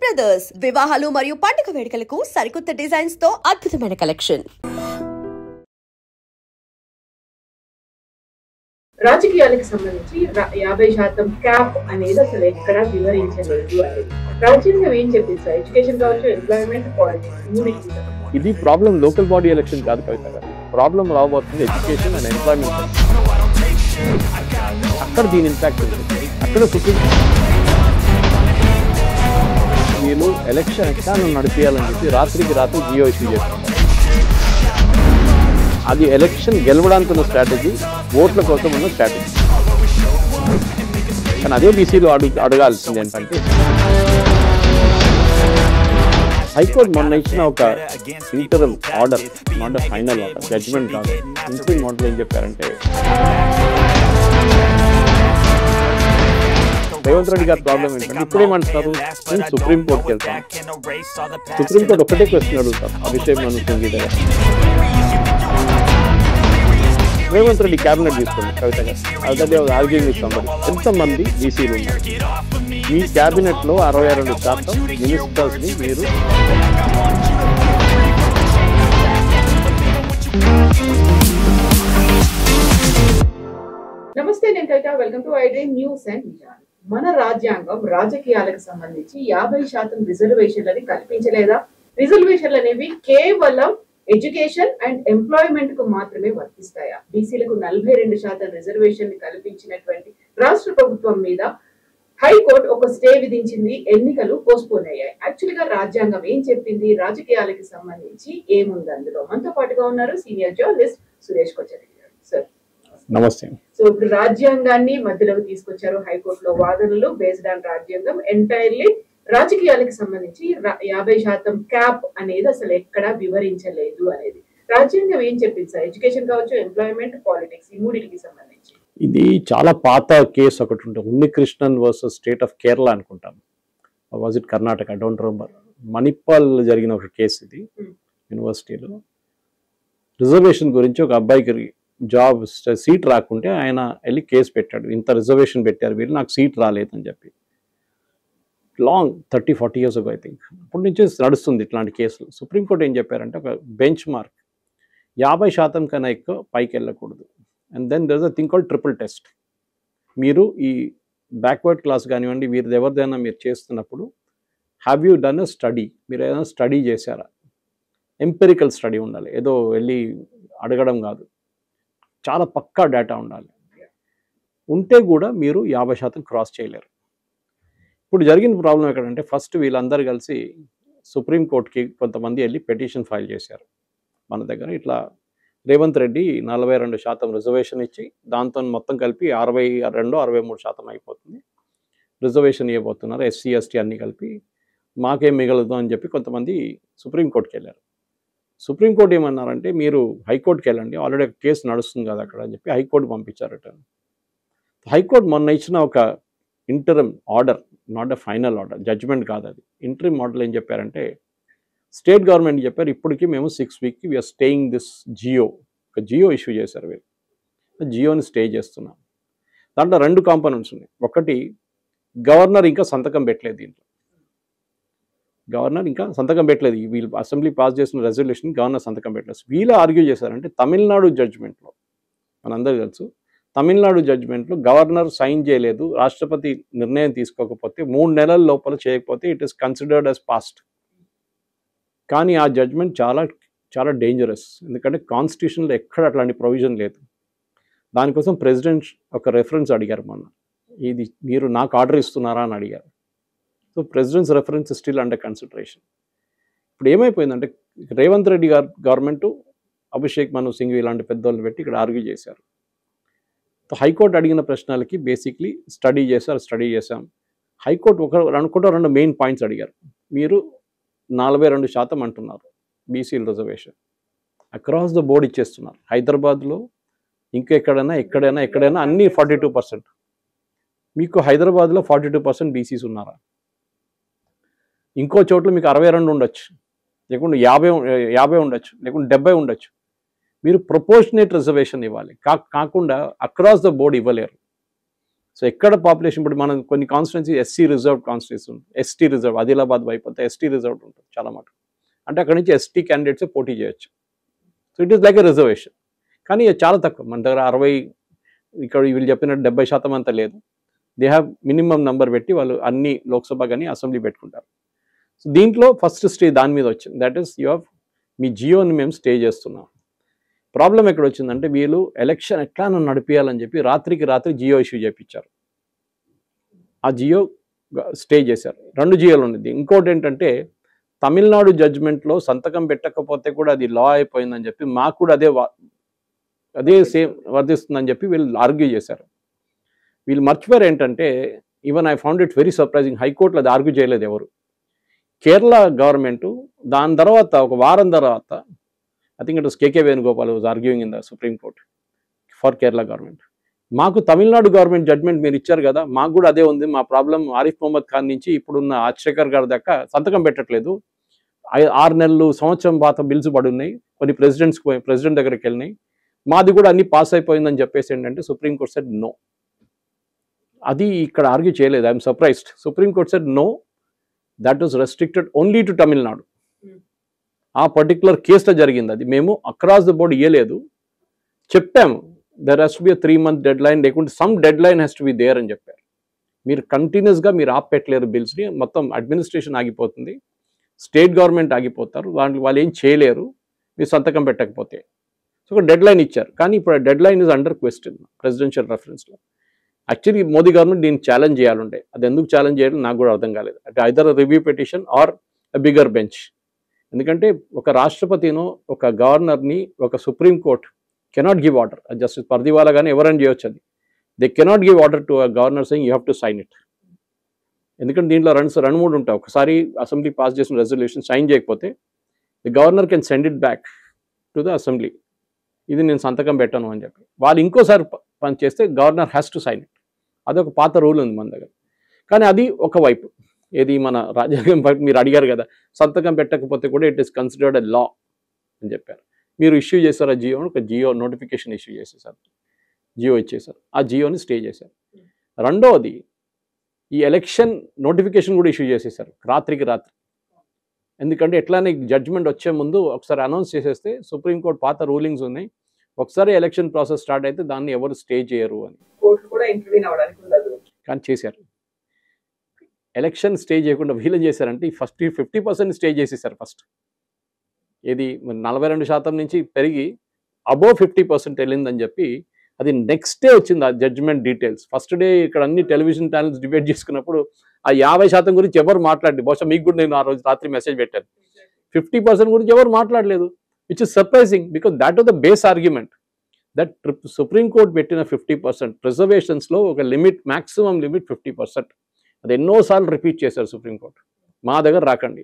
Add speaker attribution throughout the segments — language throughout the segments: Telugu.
Speaker 1: బ్రదర్స్ వివాహాలు మరియు పండుగ వేడుకలకు సరికొత్త డిజైన్స్ తో అద్భుతమైన కలెక్షన్.
Speaker 2: రాజకీయాలకు సంబంధించి 50% క్యాప్ అనేది అసలు ఎక్కడా వివరించలేదు అనేది రాజ్యాంగం ఏం చెప్పింది సార్? ఎడ్యుకేషన్ కావచ్చు, ఎంప్లాయ్మెంట్, పాలిటిక్స్
Speaker 3: ఇది ప్రాబ్లం లోకల్ బాడీ ఎలక్షన్ కాదు కవిత గారు. ప్రాబ్లం రాబోతుంది ఎడ్యుకేషన్ అండ్ ఎంప్లాయ్మెంట్. అక్కడ దీని ఇంపాక్ట్ ఉంటుంది. అక్కడ సుప్రీం వీళ్ళు ఎలక్షన్ ఎట్లా నడిపించాలని చెప్పి రాత్రికి రాత్రి జియో ఇష్యూ చేస్తారు. అది ఎలక్షన్ గెలవడానికి ఉన్న స్ట్రాటజీ, ఓట్ల కోసం ఉన్న స్ట్రాటజీ. కానీ అదే బీసీలో అడగాల్సింది ఏంటంటే, హైకోర్టు మొన్న ఇచ్చిన ఒక interim order, not final order, judgment కాదు. ఇంటరమ్ ఆర్డర్ ఏం చెప్పారంటే, రేవంత్ రెడ్డి గారి ప్రాబ్లం ఏంటంటే ఇప్పుడేమంటున్నారు, నేను సుప్రీంకోర్టుకి వెళ్తాను. సుప్రీంకోర్టు ఒకటే క్వశ్చన్ అడుగుతారు అభిషేక్ మను సింఘవి దగ్గర. రేవంత్ రెడ్డి క్యాబినెట్ తీసుకున్నారు కవిత గారు. అదే ఆర్గ్యూయింగ్ ఇస్తాం. ఎంతమంది బీసీలు ఉన్నారు మీ క్యాబినెట్లో? 62% మినిస్టర్స్ని మీరు
Speaker 2: నమస్తే, నేను Kavitha. Welcome to iDream news and vision. మన రాజ్యాంగం రాజకీయాలకు సంబంధించి 50% రిజర్వేషన్లని కల్పించలేదా? రిజర్వేషన్లు అనేవి కేవలం ఎడ్యుకేషన్ అండ్ ఎంప్లాయ్మెంట్ కు మాత్రమే వర్తిస్తాయా? బీసీలకు 42% రిజర్వేషన్ కల్పించినటువంటి రాష్ట్ర ప్రభుత్వం మీద హైకోర్టు ఒక స్టే విధించింది. ఎన్నికలు పోస్ట్పోన్ అయ్యాయి. యాక్చువల్ గా రాజ్యాంగం ఏం చెప్పింది? రాజకీయాలకు సంబంధించి ఏముంది అందులో? మనతో పాటుగా ఉన్నారు సీనియర్ జర్నలిస్ట్ సురేష్ కొచ్చారెడ్డి గారు. సార్
Speaker 3: నమస్తే.
Speaker 2: సో ఇప్పుడు రాజ్యాంగాన్ని మధ్యలోకి తీసుకొచ్చారు హైకోర్టులో వాదనలు. బేస్డ్ ఆన్ రాజ్యాంగం ఎంటైర్లీ రాజకీయాలకు సంబంధించి 50% క్యాప్ అనేది అసలు ఎక్కడా వివరించలేదు అనేది రాజ్యాంగం ఏం చెప్పింది సార్? ఎడ్యుకేషన్ కావచ్చు, ఎంప్లాయ్మెంట్, పాలిటిక్స్, ఈ మూడింటికి సంబంధించి.
Speaker 3: ఇది చాలా పాత కేసు ఒకటి ఉంటుంది, Unnikrishnan versus state of Kerala అనుకుంటాను. Was it Karnataka, I don't remember. Manipal జరిగిన ఒక కేసు ఇది. యూనివర్సిటీలో రిజర్వేషన్ గురించి ఒక అబ్బాయికి జాబ్ సీట్ రాకుంటే ఆయన వెళ్ళి కేసు పెట్టాడు. ఇంత రిజర్వేషన్ పెట్టారు వీళ్ళు, నాకు సీట్ రాలేదని చెప్పి. Long 30-40 years ago I think. అప్పటి నుంచి నడుస్తుంది ఇట్లాంటి కేసులు. సుప్రీంకోర్టు ఏం చెప్పారంటే, ఒక బెంచ్ మార్క్ 50% కన్నా ఎక్కువ పైకి వెళ్ళకూడదు. And then there is a thing called triple test. మీరు ఈ బ్యాక్వర్డ్ క్లాస్ కానివ్వండి, వీరిది ఎవరిదైనా మీరు చేస్తున్నప్పుడు, have you done a study? మీరు ఏదైనా స్టడీ చేశారా? ఎంపెరికల్ స్టడీ ఉండాలి, ఏదో వెళ్ళి అడగడం కాదు. చాలా పక్కా డేటా ఉండాలి. ఉంటే కూడా మీరు 50% క్రాస్ చేయలేరు. ఇప్పుడు జరిగిన ప్రాబ్లం ఎక్కడంటే, ఫస్ట్ వీళ్ళందరూ కలిసి సుప్రీంకోర్టుకి కొంతమంది వెళ్ళి పిటిషన్ ఫైల్ చేశారు మన దగ్గర. ఇట్లా రేవంత్ రెడ్డి 42% రిజర్వేషన్ ఇచ్చి దాంతో మొత్తం కలిపి 62-63% అయిపోతుంది, రిజర్వేషన్ ఇవ్వబోతున్నారు, ఎస్సీ ఎస్టీ అన్నీ కలిపి, మాకేం మిగలదు అని చెప్పి కొంతమంది సుప్రీంకోర్టుకి వెళ్ళారు. సుప్రీంకోర్టు ఏమన్నారంటే, మీరు హైకోర్టుకి వెళ్ళండి, ఆల్రెడీ ఒక కేసు నడుస్తుంది కదా అక్కడ అని చెప్పి హైకోర్టు పంపించారట. హైకోర్టు మొన్న ఇచ్చిన ఒక interim order, not a final order, judgment కాదు అది. ఇంటరమ్ ఆర్డర్ ఏం చెప్పారంటే, స్టేట్ గవర్నమెంట్ చెప్పారు, ఇప్పటికీ మేము 6 weeks we are staying this GO. ఒక జియో ఇష్యూ చేశారు వీళ్ళు, జియోని స్టే చేస్తున్నాం. దాంట్లో 2 కాంపోనెంట్స్ ఉన్నాయి. ఒకటి, గవర్నర్ ఇంకా సంతకం పెట్టలేదు దీంట్లో. గవర్నర్ ఇంకా సంతకం పెట్టలేదు. వీళ్ళు అసెంబ్లీ పాస్ చేసిన రెజల్యూషన్ గవర్నర్ సంతకం పెట్టలేదు. వీళ్ళు ఆర్గ్యూ చేశారంటే, తమిళనాడు జడ్జ్మెంట్లో మనందరికీ తెలుసు, తమిళనాడు జడ్జ్మెంట్లో గవర్నర్ సైన్ చేయలేదు, రాష్ట్రపతి నిర్ణయం తీసుకోకపోతే 3 నెలల లోపల చేయకపోతే it is considered as past. కానీ ఆ జడ్జ్మెంట్ చాలా చాలా డేంజరస్. ఎందుకంటే కాన్స్టిట్యూషన్లో ఎక్కడ అట్లాంటి ప్రొవిజన్ లేదు. దానికోసం ప్రెసిడెంట్ ఒక రెఫరెన్స్ అడిగారు మొన్న, ఇది మీరు నాకు ఆర్డర్ ఇస్తున్నారా అని అడిగారు. So president's reference still under consideration. ఇప్పుడు ఏమైపోయిందంటే, రేవంత్ రెడ్డి గారు గవర్నమెంట్ అభిషేక్ మను సింఘవి ఇలాంటి పెద్దోళ్ళని పెట్టి ఇక్కడ ఆర్గ్యూ చేశారు. హైకోర్టు అడిగిన ప్రశ్నలకి బేసిక్లీ స్టడీ చేశాం. హైకోర్టు అనుకుంటే 2 మెయిన్ పాయింట్స్ అడిగారు. మీరు 42% అంటున్నారు బీసీల రిజర్వేషన్, అక్రాస్ ద బోర్డ్ ఇచ్చేస్తున్నారు. హైదరాబాద్లో ఎక్కడైనా అన్నీ 42%. మీకు హైదరాబాద్లో 42% బీసీస్ ఉన్నారా? ఇంకో చోట్ల మీకు 62 ఉండొచ్చు, లేకుంటే 50 ఉండొచ్చు, లేకుంటే 70 ఉండొచ్చు. మీరు ప్రపోర్షనేట్ రిజర్వేషన్ ఇవ్వాలి, కాకుండా అక్రాస్ ద బోర్డ్ ఇవ్వలేరు. సో ఎక్కడ పాపులేషన్ ఇప్పుడు మనం కొన్ని కాన్స్టిట్యున్సీ ఎస్సీ రిజర్వ్ కాన్స్టిట్యూన్సీ ఉంటుంది, ఎస్టీ రిజర్వ్, ఆదిలాబాద్ వైపు అంతా ఎస్టీ రిజర్వ్ ఉంటుంది చాలా మటుకు. అంటే అక్కడ నుంచి ఎస్టీ క్యాండిడేట్స్ పోటీ చేయొచ్చు. So it is like a reservation. కానీ చాలా తక్కువ, మన దగ్గర 60, ఇక్కడ వీళ్ళు చెప్పినట్టు 70% అంతా లేదు. దే హ్యావ్ మినిమం నెంబర్ పెట్టి వాళ్ళు అన్ని లోక్సభ కానీ అసెంబ్లీ పెట్టుకుంటారు. సో దీంట్లో ఫస్ట్ స్టే దాని మీద వచ్చింది, that is you have me Gionee మేము స్టే చేస్తున్నాం. ప్రాబ్లం ఎక్కడ వచ్చిందంటే వీళ్ళు ఎలక్షన్ ఎట్లా నన్ను నడిపించాలని చెప్పి రాత్రికి రాత్రి జియో ఇష్యూ చేయించారు. ఆ జియో స్టే చేశారు. 2 జియోలు ఉన్నది. ఇంకోటి ఏంటంటే తమిళనాడు జడ్జ్మెంట్లో సంతకం పెట్టకపోతే కూడా అది లా అయిపోయిందని చెప్పి మాకు కూడా అదే సేమ్ వర్తిస్తుందని చెప్పి వీళ్ళు ఆర్గ్యూ చేశారు. వీళ్ళు మర్చిపోయారు ఏంటంటే, even I found it very surprising, హైకోర్టులో అది ఆర్గ్యూ చేయలేదు ఎవరు. కేరళ గవర్నమెంటు దాని తర్వాత ఒక వారం తర్వాత, I think it was KK Venugopal was arguing in the supreme court for Kerala government. మాకు తమిళనాడు గవర్నమెంట్ జడ్జ్మెంట్ మీరు ఇచ్చారు కదా, మాకు కూడా అదే ఉంది. మా ప్రాబ్లం ఆరిఫ్ మొహమ్మద్ ఖాన్ నుంచి ఇప్పుడున్న ఆశ్రేకర్ గారి దాకా సంతకం పెట్టట్లేదు. 6 నెలలు సంవత్సరం పాత బిల్స్ పడి ఉన్నాయి, కొన్ని ప్రెసిడెంట్ దగ్గరికి వెళ్ళినాయి, మాది కూడా అన్ని పాస్ అయిపోయిందని చెప్పేసి ఏంటంటే సుప్రీం కోర్ట్ సెడ్ నో. అది ఇక్కడ ఆర్గ్యూ చేయలేదు. I'm surprised. Supreme court said no, that was restricted only to Tamil Nadu. ఆ పర్టికులర్ కేసులో జరిగింది అది. మేము అక్రాస్ ద బోర్డ్ ఇవ్వలేదు, చెప్పాము there has to be 3 month deadline, లేకుంటే some deadline has to be there అని చెప్పారు. మీరు కంటిన్యూస్గా మీరు ఆపెట్టలేరు బిల్స్ని, మొత్తం అడ్మినిస్ట్రేషన్ ఆగిపోతుంది, స్టేట్ గవర్నమెంట్ ఆగిపోతారు, వాళ్ళు ఏం చేయలేరు మీరు సంతకం పెట్టకపోతే. సో ఒక డెడ్ లైన్ ఇచ్చారు. కానీ ఇప్పుడు ఆ deadline is under question presidential రెఫరెన్స్లో. యాక్చువల్లీ మోదీ గవర్నమెంట్ దీన్ని ఛాలెంజ్ చేయాలంటే అది ఎందుకు ఛాలెంజ్ చేయాలి నాకు కూడా అర్థం కాలేదు. అంటే either review petition or a bigger bench. ఎందుకంటే ఒక రాష్ట్రపతిను, ఒక గవర్నర్ని, ఒక supreme court cannot give order. Justice Pardiwala కానీ ఎవరైనా చేయొచ్చు అది. They cannot give order to a governor saying you have to sign it. ఎందుకంటే దీంట్లో 2 ఉంటాయి. ఒకసారి అసెంబ్లీ పాస్ చేసిన రెజల్యూషన్ సైన్ చేయకపోతే the governor can send it back to the assembly, ఇది నేను సంతకం పెట్టను అని చెప్పి. వాళ్ళు ఇంకోసారి పని చేస్తే governor has to sign it. అదొక పాత రూల్ ఉంది మన దగ్గర. కానీ అది ఒకవైపు, ఏది మన రాజ్యాంగం మీరు అడిగారు కదా, సంతకం పెట్టకపోతే కూడా ఇట్ ఈస్ కన్సిడర్డ్ ఎ లా అని చెప్పారు. మీరు ఇష్యూ చేశారు ఆ జియో, ఒక జియో నోటిఫికేషన్ ఇష్యూ చేసేసారు, జియో ఇచ్చేసారు, ఆ జియోని స్టే చేశారు. రెండవది ఈ ఎలక్షన్ నోటిఫికేషన్ కూడా ఇష్యూ చేసేసారు రాత్రికి రాత్రి. ఎందుకంటే ఎట్లానే జడ్జ్మెంట్ వచ్చే ముందు ఒకసారి అనౌన్స్ చేసేస్తే సుప్రీంకోర్టు పాత రూలింగ్స్ ఉన్నాయి, ఒకసారి ఎలక్షన్ ప్రాసెస్ స్టార్ట్ అయితే దాన్ని ఎవరు స్టే చేయరు అని. కానీ చేశారు. ఎలక్షన్ స్టే చేయకుండా వీళ్ళు చేశారంటే ఫస్ట్ 50% స్టే చేసేసారు. ఫస్ట్ ఇది 42% నుంచి పెరిగి అబోవ్ 50% వెళ్ళిందని చెప్పి అది నెక్స్ట్ డే వచ్చింది ఆ జడ్జ్మెంట్ డీటెయిల్స్. ఫస్ట్ డే ఇక్కడ అన్ని టెలివిజన్ ఛానల్స్ డిబేట్ చేసుకున్నప్పుడు ఆ 50% గురించి ఎవరు మాట్లాడలేదు. బహుశా మీకు కూడా నేను ఆ రోజు రాత్రి మెసేజ్ పెట్టాను. 50% గురించి ఎవరు మాట్లాడలేదు, which is surprising because that was the base argument that supreme court పెట్టిన 50% రిజర్వేషన్స్లో ఒక లిమిట్, మ్యాక్సిమం లిమిట్ 50%. అది ఎన్నోసార్లు రిపీట్ చేశారు సుప్రీంకోర్టు, మా దగ్గర రాకండి.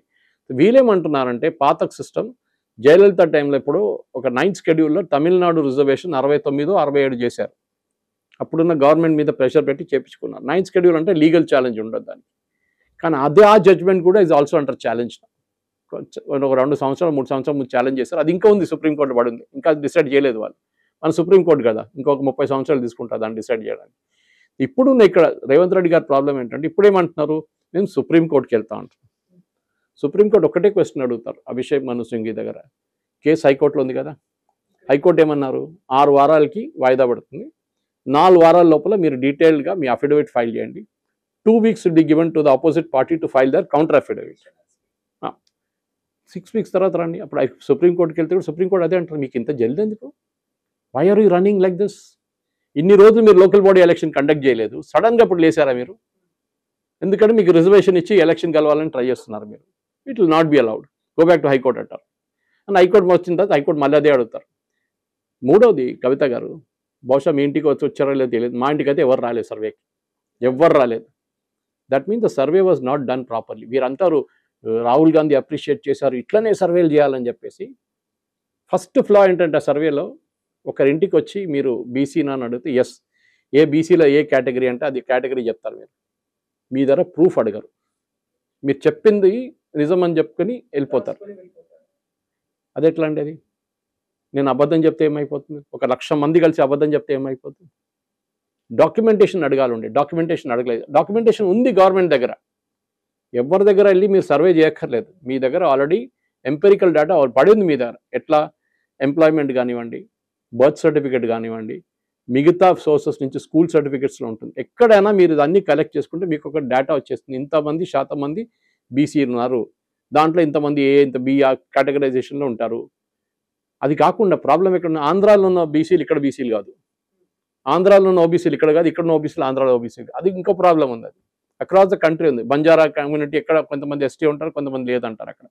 Speaker 3: వీళ్ళేమంటున్నారంటే పాత సిస్టమ్ జయలలిత టైంలో ఇప్పుడు ఒక 9th షెడ్యూల్లో తమిళనాడు రిజర్వేషన్ 69, 67 చేశారు. అప్పుడున్న గవర్నమెంట్ మీద ప్రెషర్ పెట్టి చేపించుకున్నారు. 9th షెడ్యూల్ అంటే లీగల్ ఛాలెంజ్ ఉండదు దానికి. కానీ అదే ఆ జడ్జ్మెంట్ కూడా ఇస్ ఆల్సో అండర్ ఛాలెంజ్. ఒక 2 సంవత్సరాలు 3 సంవత్సరాలు ముందు ఛాలెంజ్ చేశారు. అది ఇంకా ఉంది, సుప్రీంకోర్టు పడింది, ఇంకా డిసైడ్ చేయలేదు వాళ్ళు. మన సుప్రీంకోర్టు కదా, ఇంకొక 30 సంవత్సరాలు తీసుకుంటారు దాన్ని డిసైడ్ చేయడానికి. ఇప్పుడు ఇక్కడ రేవంత్ రెడ్డి గారి ప్రాబ్లం ఏంటంటే ఇప్పుడు ఏమంటున్నారు, మేము సుప్రీంకోర్టుకి వెళ్తా అంటున్నాం. సుప్రీంకోర్టు ఒకటే క్వశ్చన్ అడుగుతారు అభిషేక్ మను సింఘ్వి దగ్గర. కేసు హైకోర్టులో ఉంది కదా, హైకోర్టు ఏమన్నారు, 6 వారాలకి వాయిదా పడుతుంది, 4 వారాల లోపల మీరు డీటెయిల్డ్గా మీ అఫిడవిట్ ఫైల్ చేయండి. 2 weeks డి given to the opposite party to file their counter affidavit. 6 weeks తర్వాత రండి. అప్పుడు సుప్రీంకోర్టుకి వెళ్తే కూడా సుప్రీంకోర్టు అదే అంటారు, మీకు ఇంత జల్ది ఎందుకు, why are you running like this, ఇన్ని రోజులు మీరు లోకల్ బాడీ ఎలక్షన్ కండక్ట్ చేయలేదు, సడన్గా ఇప్పుడు లేసారా మీరు, ఎందుకంటే మీకు రిజర్వేషన్ ఇచ్చి ఎలక్షన్ కలవాలని ట్రై చేస్తున్నారు మీరు, it will not be allowed, go back to high court అంటారు. అండ్ హైకోర్టు వచ్చిన తర్వాత హైకోర్టు మళ్ళీ అదే అడుగుతారు. మూడవది కవిత గారు, బహుశా మీ ఇంటికి వచ్చారో లేదో తెలియదు, మా ఇంటికి అయితే ఎవరు రాలేదు సర్వేకి, ఎవ్వరు రాలేదు. That means the survey was not done properly. వీరంటారు రాహుల్ గాంధీ అప్రిషియేట్ చేశారు, ఇట్లనే సర్వేలు చేయాలని చెప్పేసి. ఫస్ట్ ఫ్లా ఏంటంటే ఆ సర్వేలో ఒకరింటికి వచ్చి మీరు బీసీనా అని అడిగితే ఎస్, ఏ బీసీలో ఏ కేటగిరీ అంటే అది కేటగిరీ చెప్తారు మీరు, మీ దగ్గర ప్రూఫ్ అడగరు, మీరు చెప్పింది నిజం అని చెప్పుకొని వెళ్ళిపోతారు. అది ఎట్లా అండి, అది నేను అబద్ధం చెప్తే ఏమైపోతుంది, 1,00,000 మంది కలిసి అబద్ధం చెప్తే ఏమైపోతుంది, డాక్యుమెంటేషన్ అడగాలండి, డాక్యుమెంటేషన్ అడగలేదు. డాక్యుమెంటేషన్ ఉంది గవర్నమెంట్ దగ్గర, ఎవరి దగ్గర వెళ్ళి మీరు సర్వే చేయక్కర్లేదు. మీ దగ్గర ఆల్రెడీ ఎంపెరికల్ డేటా పడింది మీ దగ్గర. ఎట్లా? ఎంప్లాయ్మెంట్ కానివ్వండి, బర్త్ సర్టిఫికేట్ కానివ్వండి, మిగతా సోర్సెస్ నుంచి స్కూల్ సర్టిఫికేట్స్లో ఉంటుంది. ఎక్కడైనా మీరు అన్నీ కలెక్ట్ చేసుకుంటే మీకు ఒక డేటా వచ్చేస్తుంది. ఇంతమంది శాతం మంది బీసీలు ఉన్నారు, దాంట్లో ఇంతమంది ఇంత బి కేటగరైజేషన్లో ఉంటారు. అది కాకుండా ప్రాబ్లం ఎక్కడ? ఆంధ్రాలో ఉన్న బీసీలు ఇక్కడ బీసీలు కాదు, ఆంధ్రాలో ఉన్న ఓబీసీలు ఇక్కడ కాదు, ఇక్కడ ఉన్న ఓబీసీలు ఆంధ్రాలో ఓబీసీలు. అది ఇంకో ప్రాబ్లం ఉంది. అది అక్రాస్ ద కంట్రీ ఉంది. బంజారా కమ్యూనిటీ ఎక్కడ కొంతమంది ఎస్టీ ఉంటారు, కొంతమంది లేదంటారు అక్కడ.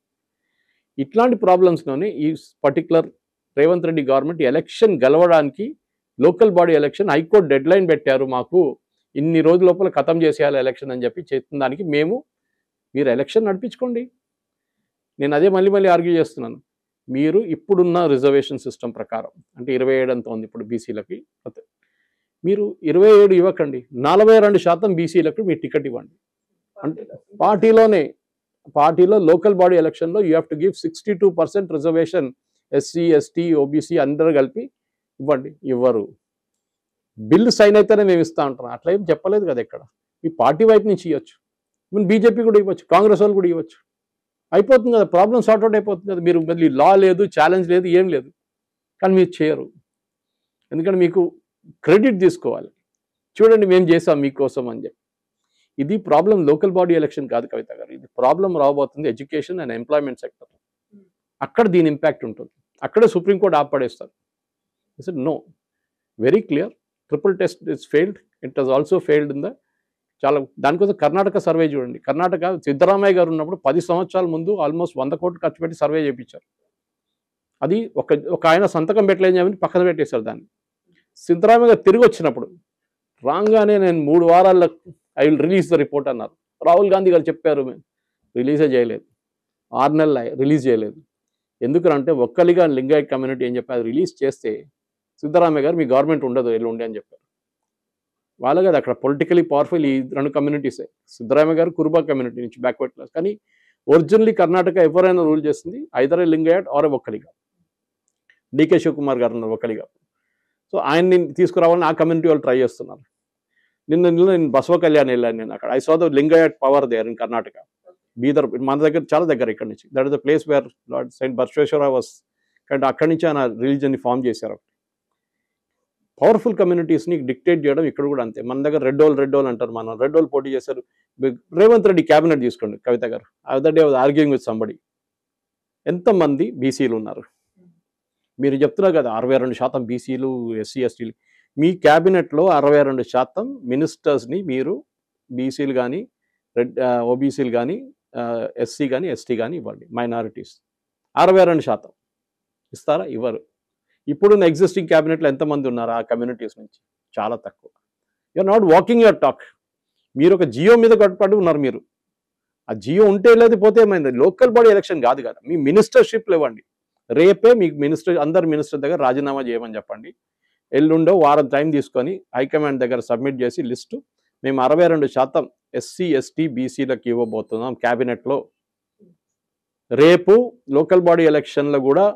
Speaker 3: ఇట్లాంటి ప్రాబ్లమ్స్లోనే ఈ particular Revanth Reddy government election గెలవడానికి local body election high court deadline పెట్టారు, మాకు ఇన్ని రోజుల లోపల ఖతం చేసేయాలి ఎలక్షన్ అని చెప్పి చేస్తున్న దానికి మీరు ఎలక్షన్ నడిపించుకోండి. నేను అదే మళ్ళీ ఆర్గ్యూ చేస్తున్నాను. మీరు ఇప్పుడున్న రిజర్వేషన్ సిస్టమ్ ప్రకారం అంటే 27 అంత ఉంది ఇప్పుడు బీసీలకి. మీరు 27 ఇవ్వకండి, 42% బీసీలకు మీరు టికెట్ ఇవ్వండి. అంటే పార్టీలో లోకల్ బాడీ ఎలక్షన్లో you have to give 62% reservation. SC, ST, OBC అందరూ కలిపి ఇవ్వండి. ఇవ్వరు. బిల్లు సైన్ అయితేనే మేము ఇస్తా అంటాం. అట్లా ఏం చెప్పలేదు కదా ఎక్కడ. మీ పార్టీ వైపు నుంచి ఇవ్వచ్చు, మీరు బీజేపీ కూడా ఇవ్వచ్చు, కాంగ్రెస్ వాళ్ళు కూడా ఇవ్వచ్చు. అయిపోతుంది కదా, ప్రాబ్లం సార్ట్అవుట్ అయిపోతుంది కదా. మీరు మళ్ళీ లా లేదు, ఛాలెంజ్ లేదు, ఏం లేదు. కానీ మీరు చేయరు. ఎందుకంటే మీకు క్రెడిట్ తీసుకోవాలి, చూడండి మేము చేసాం మీకోసం అని చెప్పి. ఇది ప్రాబ్లం లోకల్ బాడీ ఎలక్షన్ కాదు కవిత గారు, ఇది ప్రాబ్లం రాబోతుంది ఎడ్యుకేషన్ అండ్ ఎంప్లాయ్మెంట్ సెక్టర్. అక్కడ దీని ఇంపాక్ట్ ఉంటుంది. అక్కడే సుప్రీంకోర్టు ఆపడేస్తారు. No, very clear, triple test is failed, it has also failed in the చాలా. దానికోసం కర్ణాటక సర్వే చూడండి. కర్ణాటక సిద్ధరామయ్య గారు ఉన్నప్పుడు 10 సంవత్సరాల ముందు ఆల్మోస్ట్ 100 కోట్లు ఖర్చు పెట్టి సర్వే చేయించారు. అది ఒక ఆయన సంతకం పెట్టలేని చెప్పి పక్కన పెట్టేశారు దాన్ని. సిద్ధరామయ్య గారు తిరిగి వచ్చినప్పుడు రాగానే నేను 3 వారాల్లో I will release the report అన్నారు. రాహుల్ గాంధీ గారు చెప్పారు, మేము రిలీజే చేయలేదు. 6 నెలలు రిలీజ్ చేయలేదు. ఎందుకంటే ఒక్కలిగా లింగాయత్ కమ్యూనిటీ ఏం చెప్పారు, రిలీజ్ చేస్తే సిద్ధరామయ్య గారు మీ గవర్నమెంట్ ఉండదు ఎల్లుండి అని చెప్పారు. వాళ్ళ కదా అక్కడ పొలిటికలీ పవర్ఫుల్ ఈ 2 కమ్యూనిటీసే. సిద్ధరామయ్య గారు కురుబా కమ్యూనిటీ నుంచి బ్యాక్వర్డ్ క్లాస్. కానీ ఒరిజినల్లీ కర్ణాటక ఎవరైనా రూల్ చేస్తుంది ఐదర్ లింగాయత్ ఆర్ ఒక్కలిగా. డికే శివకుమార్ గారు ఉన్నారు ఒక్కలిగా. సో ఆయన్ని తీసుకురావాలని ఆ కమ్యూనిటీ వాళ్ళు ట్రై చేస్తున్నారు. నేను బసవ కళ్యాణ్ వెళ్ళాను, నేను అక్కడ I saw the Lingayat power there in Karnataka. Bidar మన దగ్గర చాలా దగ్గర ఇక్కడ నుంచి. That is the place where lord saint Basaveshwara was. కానీ అక్కడి నుంచి ఆయన రిలీజియన్ని ఫామ్ చేశారు. పవర్ఫుల్ కమ్యూనిటీస్ని డిక్టేట్ చేయడం ఇక్కడ కూడా అంతే. మన దగ్గర రెడ్ హోల్ అంటారు, మనం రెడ్ హోల్ పోటీ చేశారు. రేవంత్ రెడ్డి క్యాబినెట్ తీసుకోండి కవిత గారు. Other day was arguing with somebody. ఎంతమంది బీసీలు ఉన్నారు మీరు చెప్తున్నారు కదా, 62% బీసీలు, ఎస్సీ, ఎస్టీలు. మీ క్యాబినెట్లో 62% మినిస్టర్స్ని మీరు బీసీలు కానీ, ఓబీసీలు కానీ, ఎస్సీ కానీ, ఎస్టీ కానీ ఇవ్వండి. మైనారిటీస్ 62% ఇస్తారా? ఇవ్వరు. ఇప్పుడున్న ఎగ్జిస్టింగ్ క్యాబినెట్లో ఎంతమంది ఉన్నారు ఆ కమ్యూనిటీస్ నుంచి? చాలా తక్కువ. You're not walking your talk. మీరు ఒక జియో మీద కట్టుబడి ఉన్నారు. మీరు ఆ జియో ఉంటే లేదు, పోతే ఏమైంది? లోకల్ బాడీ ఎలక్షన్ కాదు కదా, మీ మినిస్టర్షిప్లు ఇవ్వండి. రేపే మీకు అందరు మినిస్టర్ దగ్గర రాజీనామా చేయమని చెప్పండి. ఎల్లుండో వారం టైం తీసుకొని హైకమాండ్ దగ్గర సబ్మిట్ చేసి లిస్టు, మేము 62% ఎస్సీ, ఎస్టీ, బీసీలకు ఇవ్వబోతున్నాం క్యాబినెట్లో. రేపు లోకల్ బాడీ ఎలక్షన్లో కూడా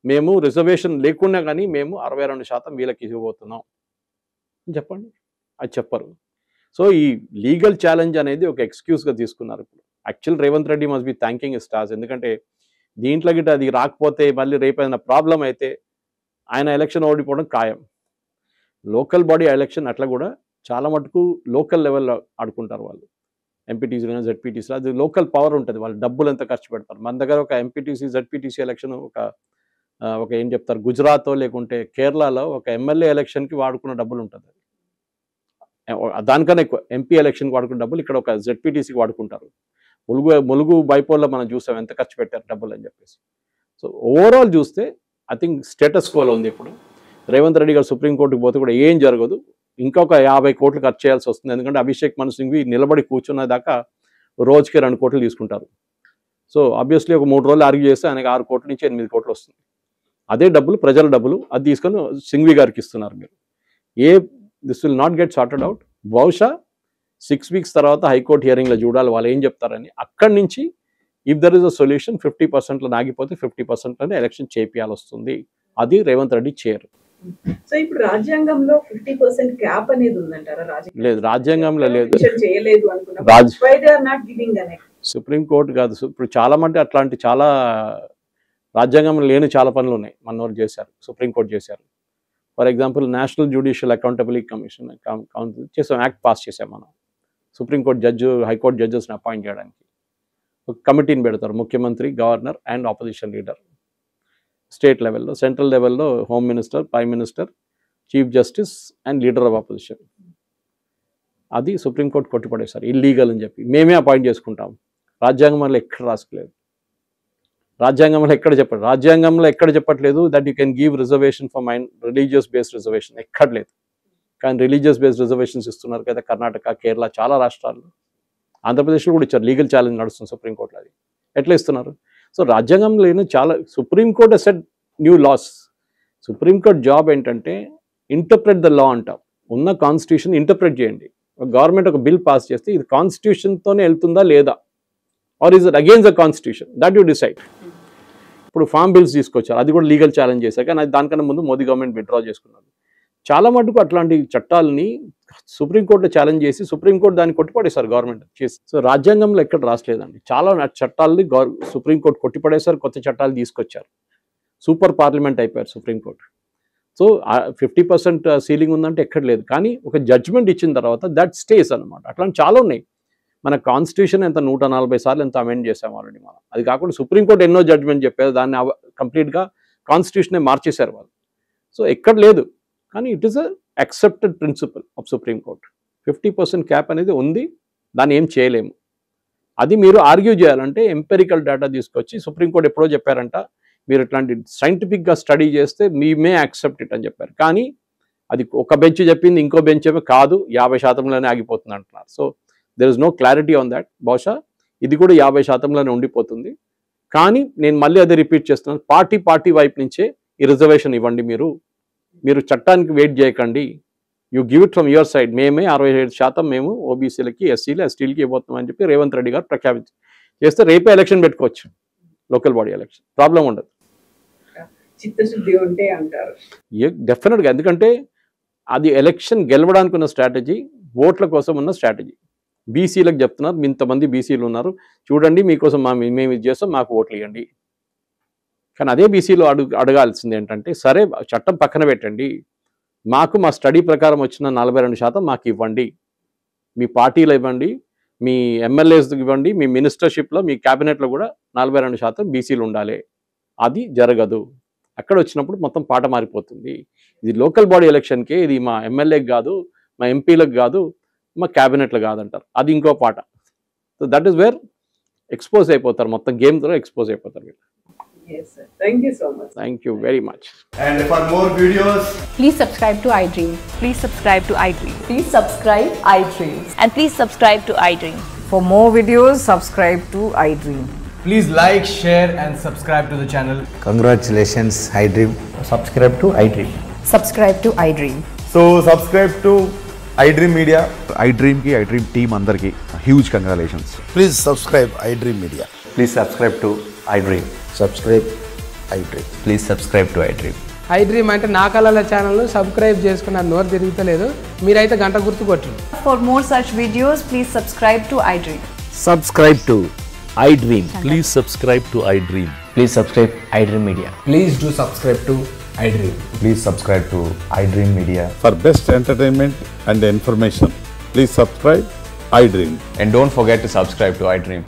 Speaker 3: మేము రిజర్వేషన్ లేకుండా కానీ మేము 62% వీళ్ళకి ఇవ్వబోతున్నాం చెప్పండి. అది చెప్పరు. సో ఈ లీగల్ ఛాలెంజ్ అనేది ఒక ఎక్స్క్యూజ్గా తీసుకున్నారు. ఇప్పుడు actual Revanth Reddy must be thanking his stars. ఎందుకంటే దీంట్లో గిట్ట అది రాకపోతే మళ్ళీ రేపు ఏదైనా ప్రాబ్లం అయితే ఆయన ఎలక్షన్ ఓడిపోవడం ఖాయం. లోకల్ బాడీ ఎలక్షన్ అట్లా కూడా చాలా మటుకు లోకల్ లెవెల్లో ఆడుకుంటారు వాళ్ళు. ఎంపీటీసీలు, జెడ్పీటీసీలు, అది లోకల్ పవర్ ఉంటుంది. వాళ్ళు డబ్బులు ఎంత ఖర్చు పెడతారు. మన దగ్గర ఒక ఎంపీటీసీ, జెడ్పీటీసీ ఎలక్షన్ ఒక ఏం చెప్తారు, గుజరాత్ లేకుంటే కేరళలో ఒక ఎమ్మెల్యే ఎలక్షన్కి వాడుకున్న డబ్బులు ఉంటుంది. దానికన్నా ఎక్కువ ఎంపీ ఎలక్షన్కి వాడుకున్న డబ్బులు ఇక్కడ ఒక జెడ్పీటీసీకి వాడుకుంటారు. ములుగు బైపోల్లో మనం చూసాం ఎంత ఖర్చు పెట్టారు డబ్బులు అని చెప్పేసి. సో ఓవరాల్ చూస్తే ఐ థింక్ స్టేటస్ కోలో ఉంది. ఇప్పుడు రేవంత్ రెడ్డి గారు సుప్రీంకోర్టుకి పోతే కూడా ఏం జరగదు. ఇంకొక 50 కోట్లు ఖర్చు చేయాల్సి వస్తుంది. ఎందుకంటే అభిషేక్ మను సింఘ్వి నిలబడి కూర్చున్న దాకా రోజుకి 2 కోట్లు తీసుకుంటారు. సో ఆబ్వియస్లీ ఒక 3 రోజులు ఆర్గ్యూ చేస్తే ఆయనకి 6 కోట్ల నుంచి 8 కోట్లు వస్తుంది. అదే డబ్బులు ప్రజల డబ్బులు, అది తీసుకొని సింఘ్వి గారికి ఇస్తున్నారు మీరు. This will not get sorted out. బహుశా 6 వీక్స్ తర్వాత హైకోర్టు హియరింగ్లో చూడాలి వాళ్ళు ఏం చెప్తారని. అక్కడి నుంచి if there is a solution 50%లో ఆగిపోతే 50%లోనే ఎలక్షన్ చేపియాల్సి వస్తుంది. అది రేవంత్ రెడ్డి చేయరు.
Speaker 2: సో ఇప్పుడు రాజ్యాంగంలో 50% క్యాప్ అనేది ఉందంటారా?
Speaker 3: లేదు, రాజ్యాంగంలో లేదు.
Speaker 2: చేయలేదు అనుకున్నా. Why they are not giving an act?
Speaker 3: Supreme court కాదు, ఇప్పుడు చాలా మంది అట్లాంటి చాలా రాజ్యాంగంలో లేని చాలా పనులు ఉన్నాయి మనోరు చేశారు, సుప్రీంకోర్టు చేశారు. For example national judicial accountability commission చేసాం, యాక్ట్ పాస్ చేసాం మనం. సుప్రీంకోర్టు జడ్జి, హైకోర్టు జడ్జెస్ని అపాయింట్ చేయడానికి ఒక కమిటీని పెడతారు, ముఖ్యమంత్రి, governor and opposition leader. State లెవెల్లో, సెంట్రల్ లెవెల్లో home minister, prime minister, chief justice and leader of opposition. అది సుప్రీంకోర్టు కొట్టిపడేశారు ఇల్లీగల్ అని చెప్పి. మేమే అపాయింట్ చేసుకుంటాం. రాజ్యాంగంలో ఎక్కడ రాసుకోలేదు, రాజ్యాంగంలో ఎక్కడ చెప్పట్లేదు that you can give reservation for mind religious based reservation, ఎక్కడ లేదు. కానీ రిలీజియస్ బేస్డ్ రిజర్వేషన్స్ ఇస్తున్నారు కదా కర్ణాటక, కేరళ, చాలా రాష్ట్రాల్లో. ఆంధ్రప్రదేశ్లో కూడా ఇచ్చారు, లీగల్ ఛాలెంజ్ నడుస్తుంది సుప్రీంకోర్టులో. అది ఎట్లా ఇస్తున్నారు? సో రాజ్యాంగంలో లేని చాలా, సుప్రీంకోర్టు సెట్ న్యూ లాస్. సుప్రీంకోర్టు జాబ్ ఏంటంటే ఇంటర్ప్రెట్ ద లా అంటాం. ఉన్న కాన్స్టిట్యూషన్ ఇంటర్ప్రెట్ చేయండి. గవర్నమెంట్ ఒక బిల్ పాస్ చేస్తే ఇది కాన్స్టిట్యూషన్తోనే వెళ్తుందా లేదా, or is it against the constitution, that you decide. ఇప్పుడు ఫామ్ బిల్స్ తీసుకొచ్చారు, అది కూడా లీగల్ ఛాలెంజ్ చేశారు. కానీ దానికన్నా ముందు మోదీ గవర్నమెంట్ విత్డ్రా చేసుకున్నారు. చాలా మటుకు అట్లాంటి చట్టాలని సుప్రీంకోర్టులో ఛాలెంజ్ చేసి సుప్రీంకోర్టు దాన్ని కొట్టిపడేశారు గవర్నమెంట్ చేసి. సో రాజ్యాంగంలో ఎక్కడ రాసలేదండి. చాలా చట్టాలని సుప్రీంకోర్టు కొట్టిపడేశారు, కొత్త చట్టాలు తీసుకొచ్చారు. సూపర్ పార్లమెంట్ అయిపోయారు సుప్రీంకోర్టు. సో 50% సీలింగ్ ఉందంటే ఎక్కడ లేదు. కానీ ఒక జడ్జ్మెంట్ ఇచ్చిన తర్వాత దట్ స్టేస్ అనమాట. అట్లాంటి చాలా ఉన్నాయి. మన కాన్స్టిట్యూషన్ ఎంత 140 సార్లు ఎంత అమెండ్ చేసాం ఆల్రెడీ మనం. అది కాకుండా సుప్రీంకోర్టు ఎన్నో జడ్జ్మెంట్ చెప్పారు, దాన్ని కంప్లీట్గా కాన్స్టిట్యూషనే మార్చేశారు వాళ్ళు. సో ఎక్కడ లేదు. కానీ it is a accepted principle of సుప్రీంకోర్టు. 50% క్యాప్ అనేది ఉంది, దాన్ని ఏం చేయలేము. అది మీరు ఆర్గ్యూ చేయాలంటే ఎంపెరికల్ డేటా తీసుకొచ్చి, సుప్రీంకోర్టు ఎప్పుడో చెప్పారంట, మీరు ఇట్లాంటి సైంటిఫిక్గా స్టడీ చేస్తే మీ మే యాక్సెప్ట్ ఇట్ అని చెప్పారు. కానీ అది ఒక బెంచ్ చెప్పింది, ఇంకో బెంచ్ ఏమో కాదు 50%లోనే ఆగిపోతుంది అంటున్నారు. So there is no clarity on that. బహుశా ఇది కూడా 50%లోనే ఉండిపోతుంది. కానీ నేను మళ్ళీ అదే రిపీట్ చేస్తున్నాను, పార్టీ వైపు నుంచే ఈ రిజర్వేషన్ ఇవ్వండి. మీరు చట్టానికి వెయిట్ చేయకండి, you give it from your side. మేమే 67% మేము ఓబీసీలకి, ఎస్సీలు, ఎస్టీలకి ఇవ్వబోతున్నాం అని చెప్పి రేవంత్ రెడ్డి గారు ప్రఖ్యాపించి చేస్తే రేపే ఎలక్షన్ పెట్టుకోవచ్చు, లోకల్ బాడీ ఎలక్షన్, ప్రాబ్లం ఉండదు.
Speaker 2: చిత్తశుద్ధి ఉంటే అంటారు
Speaker 3: డెఫినెట్గా. ఎందుకంటే అది ఎలక్షన్ గెలవడానికి ఉన్న స్ట్రాటజీ, ఓట్ల కోసం ఉన్న స్ట్రాటజీ. బీసీలకు చెప్తున్నారు, ఇంతమంది బీసీలు ఉన్నారు చూడండి, మీకోసం మేము ఇది చేస్తాం, మాకు ఓట్లు ఇవ్వండి. కానీ అదే బీసీలో అడగాల్సింది ఏంటంటే, సరే చట్టం పక్కన పెట్టండి, మాకు మా స్టడీ ప్రకారం వచ్చిన 42% మాకు ఇవ్వండి, మీ పార్టీలో ఇవ్వండి, మీ ఎమ్మెల్యేస్కి ఇవ్వండి, మీ మినిస్టర్షిప్లో, మీ క్యాబినెట్లో కూడా 42% బీసీలు ఉండాలి. అది జరగదు. అక్కడ వచ్చినప్పుడు మొత్తం పాట మారిపోతుంది. ఇది లోకల్ బాడీ ఎలక్షన్కే, ఇది మా ఎమ్మెల్యేకి కాదు, మా ఎంపీలకు కాదు, మా క్యాబినెట్లో కాదంటారు. అది ఇంకో పాట. So that is where expose అయిపోతారు, మొత్తం గేమ్ ద్వారా ఎక్స్పోజ్ అయిపోతారు వీళ్ళు.
Speaker 2: Yes, sir. Thank you so much.
Speaker 3: Thank you very much.
Speaker 4: And for more videos,
Speaker 5: please subscribe to iDream.
Speaker 6: Please subscribe to iDream.
Speaker 5: Please subscribe iDream.
Speaker 6: And please subscribe to iDream.
Speaker 5: For more videos, subscribe to iDream.
Speaker 4: please like, share and subscribe to the channel.
Speaker 7: Congratulations, iDream.
Speaker 8: Subscribe to iDream.
Speaker 5: Subscribe to iDream.
Speaker 4: So subscribe to iDream Media.
Speaker 9: iDream team andarki huge congratulations.
Speaker 7: Please subscribe iDream Media.
Speaker 8: Please subscribe to iDream.
Speaker 7: Subscribe iDream.
Speaker 8: Please subscribe to iDream.
Speaker 10: iDream అంటే నా కళల ఛానల్ను సబ్స్క్రైబ్ చేసుకున్న నోరు తిరుగుతలేదు, మీరైతే గంట గుర్తు కొట్టండి.
Speaker 5: For more such videos, please subscribe to iDream.
Speaker 8: Subscribe to iDream.
Speaker 9: Please subscribe to iDream.
Speaker 8: Please subscribe iDream Media.
Speaker 4: Please do subscribe to iDream.
Speaker 9: Please subscribe to iDream Media.
Speaker 11: For best entertainment and information, please subscribe iDream.
Speaker 8: And don't forget to subscribe to iDream.